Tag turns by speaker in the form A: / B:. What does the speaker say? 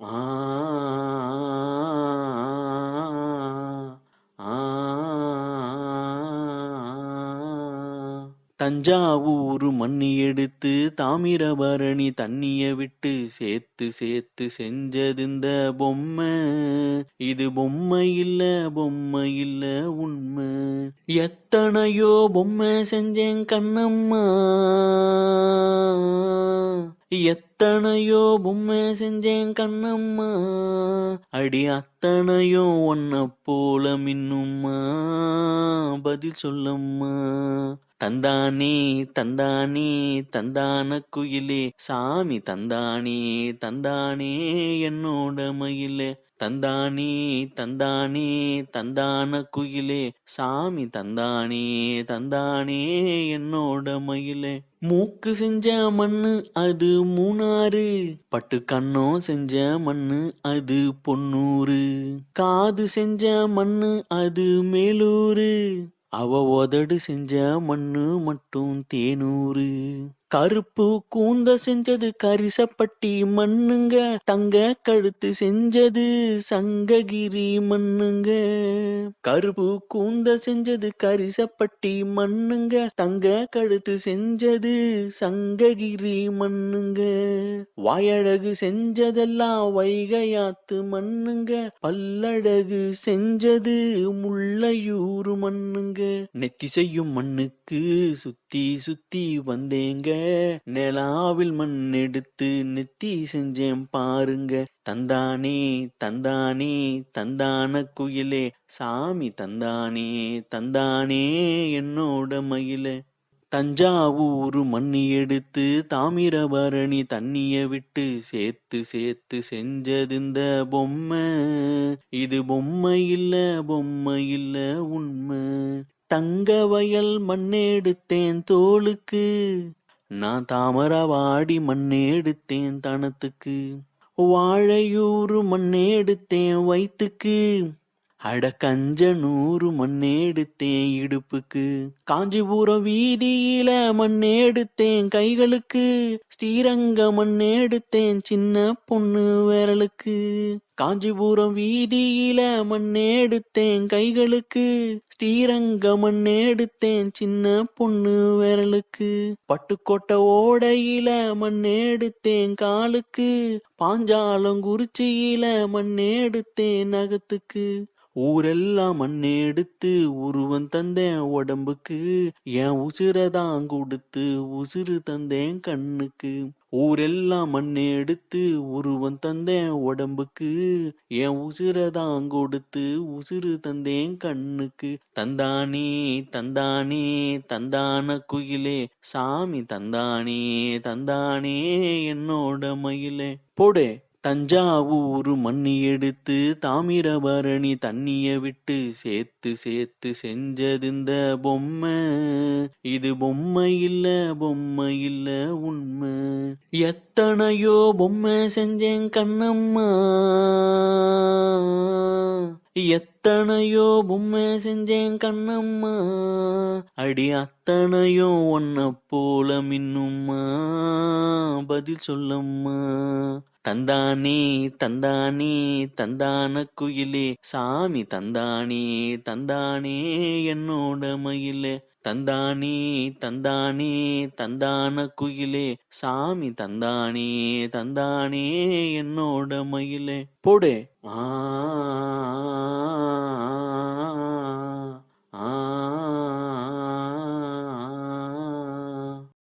A: ஆ ஆ தஞ்சாவூரு மண்ணி எடுத்து தாமிரபரணி தண்ணிய விட்டு சேர்த்து சேர்த்து செஞ்சது இந்த பொம்மை. இது பொம்மை இல்ல பொம்மை இல்ல உண்மை. எத்தனையோ பொம்மை செஞ்சேன் கண்ணம்மா, எத்தனையோ பொம்மை செஞ்சேன் கண்ணம்மா, அடி அத்தனையும் ஒன்ன போல மின்னும்மா, பதில் சொல்லம்மா. தந்தானே தந்தானே தந்தான குயிலே சாமி தந்தானே தந்தானே என்னோட மயிலே. தந்தானே தந்தானே தந்தான குயிலே சாமி தந்தானே தந்தானே என்னோட மயிலே. மூக்கு செஞ்ச மண்ணு அது மூணாறு, பட்டு கண்ணம் செஞ்ச மண்ணு அது பொன்னூறு, காது செஞ்ச மண்ணு அது மேலூரு, அவ உதடு செஞ்ச மண்ணு மட்டும் தேனூறு. கருப்பு கூந்த செஞ்சது கரிசப்பட்டி மண்ணுங்க, தங்க கழுத்து செஞ்சது சங்ககிரி மண்ணுங்க. கருப்பு கூந்த செஞ்சது கரிசப்பட்டி மண்ணுங்க, தங்க கழுத்து செஞ்சது சங்ககிரி மண்ணுங்க. வாயழகு செஞ்சதெல்லாம் வைகையாத்து மண்ணுங்க, பல்லழகு செஞ்சது முள்ளையூர் மண்ணுங்க. நெத்தி செய்யும் மண்ணுக்கு சுத்தி சுத்தி வந்தேங்க, நிலாவில் மண் எடுத்து நெத்தி செஞ்சேன் பாருங்க. தந்தானே தந்தானே தந்தான குயிலே சாமி தந்தானே தந்தானே என்னோட மயிலே. தஞ்சாவூரு மண்ணி எடுத்து தாமிரபரணி தண்ணிய விட்டு சேர்த்து சேர்த்து செஞ்சது இந்த பொம்மை. இது பொம்மை இல்ல பொம்மை இல்ல உண்மை. தங்க வயல் மண்ணெடுத்தேன் தோளுக்கு, நான் தாமரவாடி மண்ணெடுத்தேன் தனத்துக்கு, வாழையூறு மண்ணெடுத்தேன் வயித்துக்கு, அட கஞ்சனூறு மண்ணெடுத்தேன் இடுப்புக்கு, காஞ்சிபுரம் வீதியில மண்ணெடுத்தேன் கைகளுக்கு, ஸ்ரீரங்க மண்ணெடுத்தேன் சின்ன பொண்ணு விரலுக்கு. காஞ்சிபுரம் வீதியில மண்ணெடுத்தேன் கைகளுக்கு, ஸ்ரீரங்க மண்ணெடுத்தேன் சின்ன பொண்ணு விரலுக்கு. பட்டுக்கோட்டை ஓடையில மண்ணெடுத்தேன் காலுக்கு, பாஞ்சாலங்குறிச்சியில மண்ணெடுத்தேன் நகத்துக்கு. ஊரெல்லாம் மண்ணெடுத்து உருவம் தந்தேன் உடம்புக்கு, என் உசிரதான் கொடுத்து உசிறு தந்தேன் கண்ணுக்கு. ஊரெல்லாம் மண்ணெடுத்து உருவம் தந்தேன் உடம்புக்கு, என் உசிரதான் கொடுத்து உசிறு தந்தேன் கண்ணுக்கு. தந்தானே தந்தானே தந்தான குயிலே சாமி தந்தானே தந்தானே என்னோட மயிலே. போடு. தஞ்சாவூரு மண்ணி எடுத்து தாமிரபரணி தண்ணிய விட்டு சேர்த்து சேர்த்து செஞ்சது இந்த பொம்மை. இது பொம்மை இல்ல பொம்மை இல்ல உண்மை. எத்தனையோ பொம்மை செஞ்சேன் கண்ணம்மா, எத்தனையோ பொம்மை செஞ்சேன் கண்ணம்மா, அடி அத்தனையும் ஒன்ன போல மின்னும்மா, பதில் சொல்லம்மா. தந்தானே தந்தானே தந்தான குயிலே சாமி தந்தானே தந்தானே என்னோட மயிலே. தந்தானே தந்தானே தந்தான குயிலே சாமி தந்தானே தந்தானே என்னோட மயிலே. போடு. ஆ